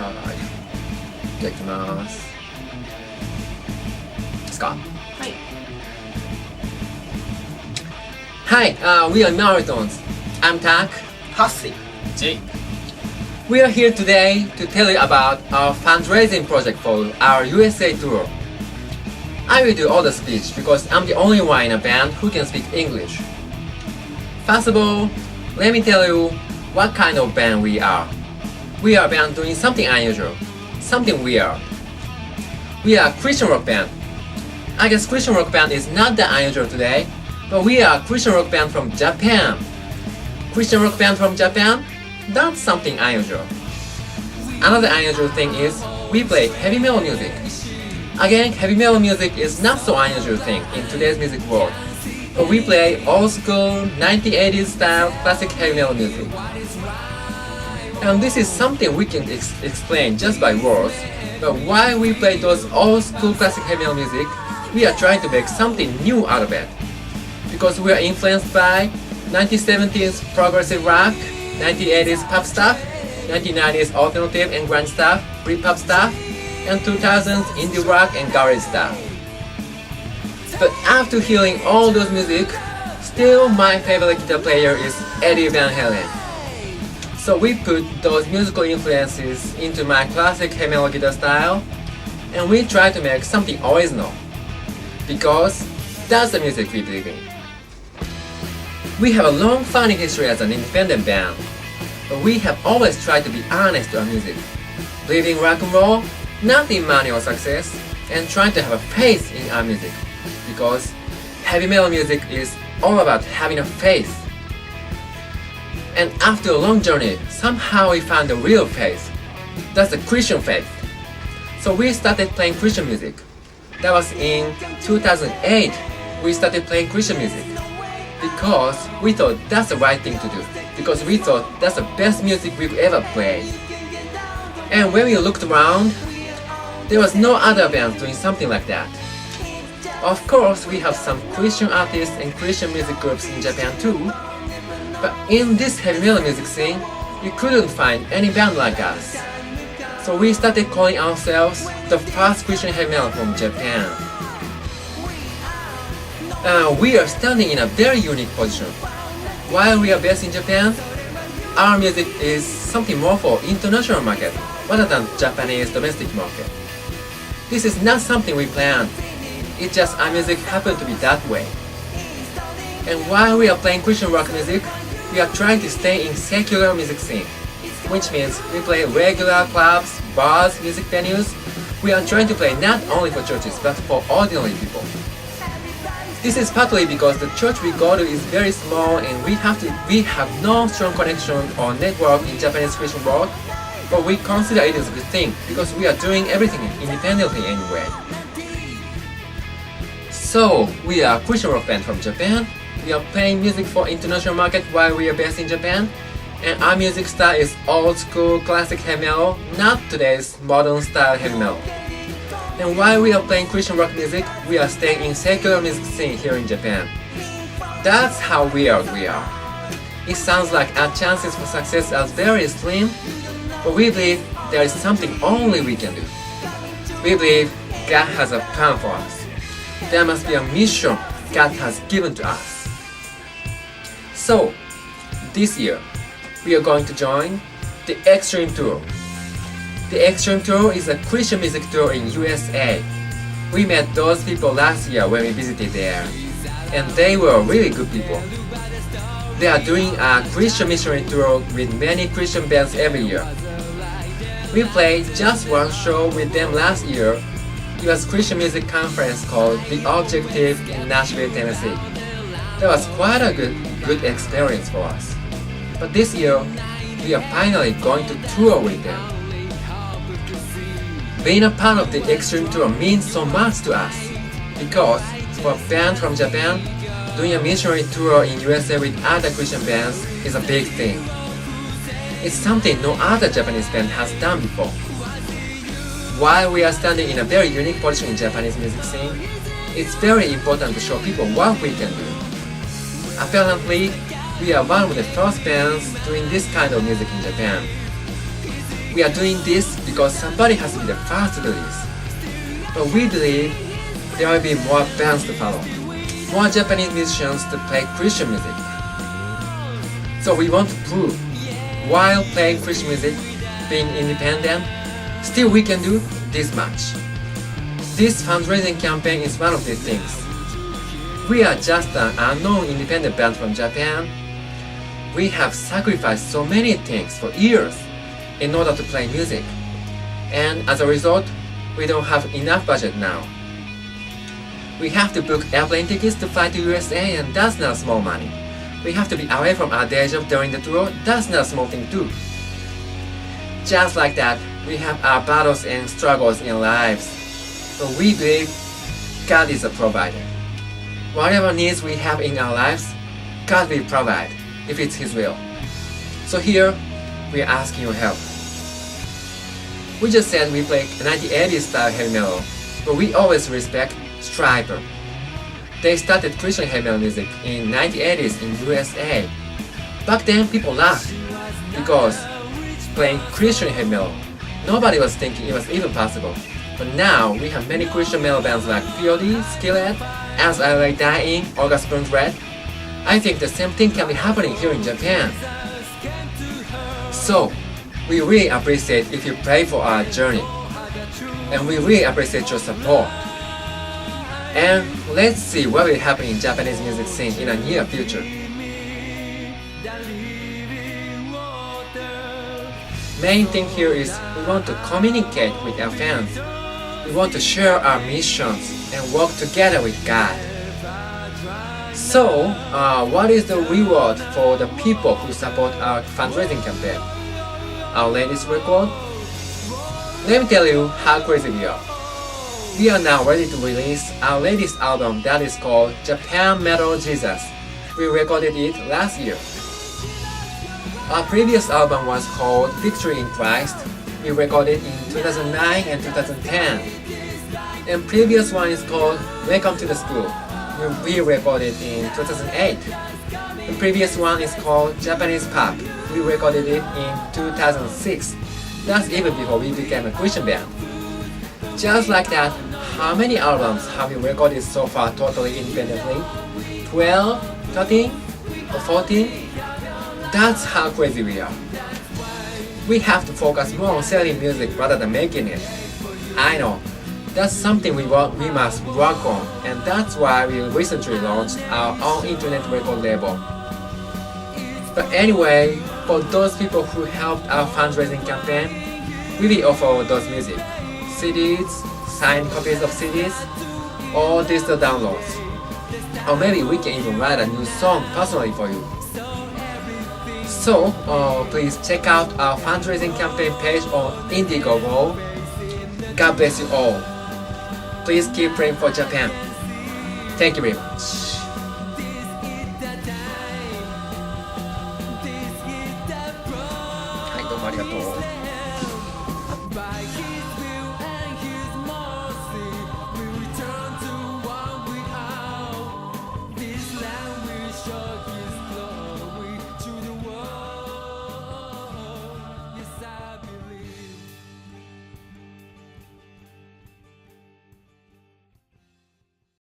はい。じゃあ行きます。ですか？はい。Hi, we are Marathons. I'm Tak. ハッシー J We are here today to tell you about our fundraising project for our USA tour. I will do all the speech because I'm the only one in a band who can speak English. First of all, let me tell you what kind of band we are. We are a band doing something unusual, something weird. We are a Christian rock band. I guess Christian rock band is not that unusual today, but we are a Christian rock band from Japan. Christian rock band from Japan? That's something unusual. Another unusual thing is we play heavy metal music. Again, heavy metal music is not so unusual thing in today's music world. But we play old school 1980s style classic heavy metal music. And this is something we can explain just by words. But why we play those old school classic heavy metal music, we are trying to make something new out of it. Because we are influenced by 1970s progressive rock, 1980s pop stuff, 1990s alternative and grunge stuff, Britpop stuff, and 2000s indie rock and garage stuff. But after hearing all those music, still my favorite guitar player is Eddie Van Halen. So we put those musical influences into my classic heavy metal guitar style, and we try to make something original. Because that's the music we believe in. We have a long founding history as an independent band, but we have always tried to be honest to our music, believing rock and roll, not in money or success, and trying to have a faith in our music, because heavy metal music is all about having a faith. And after a long journey, somehow we found the real faith. That's the Christian faith. So we started playing Christian music. That was in 2008. We started playing Christian music because we thought that's the right thing to do. Because we thought that's the best music we could ever play. And when we looked around, there was no other bands doing something like that. Of course, we have some Christian artists and Christian music groups in Japan too. But in this heavy metal music scene, you couldn't find any band like us. So we started calling ourselves the first Christian heavy metal from Japan. We are standing in a very unique position. While we are based in Japan, our music is something more for international market rather than Japanese domestic market. This is not something we planned. It's just our music happened to be that way. And while we are playing Christian rock music, we are trying to stay in secular music scene, which means we play regular clubs, bars, music venues. We are trying to play not only for churches but for ordinary people. This is partly because the church we go to is very small and we have no strong connection or network in Japanese Christian world, but we consider it as a good thing because we are doing everything independently anyway. So we are a Christian rock band from Japan. We are playing music for international market while we are based in Japan, and our music style is old school classic heavy metal, not today's modern style heavy metal. And while we are playing Christian rock music, we are staying in secular music scene here in Japan. That's how weird we are. It sounds like our chances for success are very slim, but we believe there is something only we can do. We believe God has a plan for us. There must be a mission God has given to us. So, this year, we are going to join the Extreme Tour. The Extreme Tour is a Christian music tour in USA. We met those people last year when we visited there, and they were really good people. They are doing a Christian missionary tour with many Christian bands every year. We played just one show with them last year. It was a Christian music conference called The Objective in Nashville, Tennessee. That was quite a good experience for us. But this year, we are finally going to tour with them. Being a part of the Extreme Tour means so much to us because for a band from Japan, doing a missionary tour in USA with other Christian bands is a big thing. It's something no other Japanese band has done before. While we are standing in a very unique position in Japanese music scene, it's very important to show people what we can do. Apparently, we are one of the first bands doing this kind of music in Japan. We are doing this because somebody has to be the first to do this. But we believe there will be more bands to follow, more Japanese musicians to play Christian music. So we want to prove, while playing Christian music, being independent, still we can do this much. This fundraising campaign is one of these things. We are just an unknown independent band from Japan. We have sacrificed so many things for years in order to play music, and as a result, we don't have enough budget now. We have to book airplane tickets to fly to USA, and that's not small money. We have to be away from our day job during the tour, that's not a small thing too. Just like that, we have our battles and struggles in lives, but we believe God is a provider. Whatever needs we have in our lives, God will provide, if it's His will. So here, we are asking your help. We just said we play 1980s style heavy metal, but we always respect Striper. They started Christian heavy metal music in 1980s in USA. Back then people laughed because playing Christian heavy metal, nobody was thinking it was even possible. But now we have many Christian metal bands like POD, Skillet, As I Lay Dying, August Burns Red. I think the same thing can be happening here in Japan. So, we really appreciate if you pray for our journey. And we really appreciate your support. And let's see what will happen in Japanese music scene in the near future. Main thing here is we want to communicate with our fans. We want to share our missions and work together with God. So, what is the reward for the people who support our fundraising campaign? Our latest record? Let me tell you how crazy we are. We are now ready to release our latest album that is called Japan Metal Jesus. We recorded it last year. Our previous album was called Victory in Christ. We recorded in 2009 and 2010. And previous one is called Welcome to the School. We recorded in 2008. The previous one is called Japanese Pop. We recorded it in 2006. That's even before we became a Christian band. Just like that, how many albums have we recorded so far totally independently? 12, 13, or 14? That's how crazy we are. We have to focus more on selling music rather than making it. I know, that's something we must work on, and that's why we recently launched our own internet record label. But anyway, for those people who helped our fundraising campaign, we will offer those music, CDs, signed copies of CDs, or digital downloads. Or maybe we can even write a new song personally for you. So, please check out our fundraising campaign page on IndieGoGo. God bless you all. Please keep praying for Japan. Thank you very much. はい、どうもありがとう。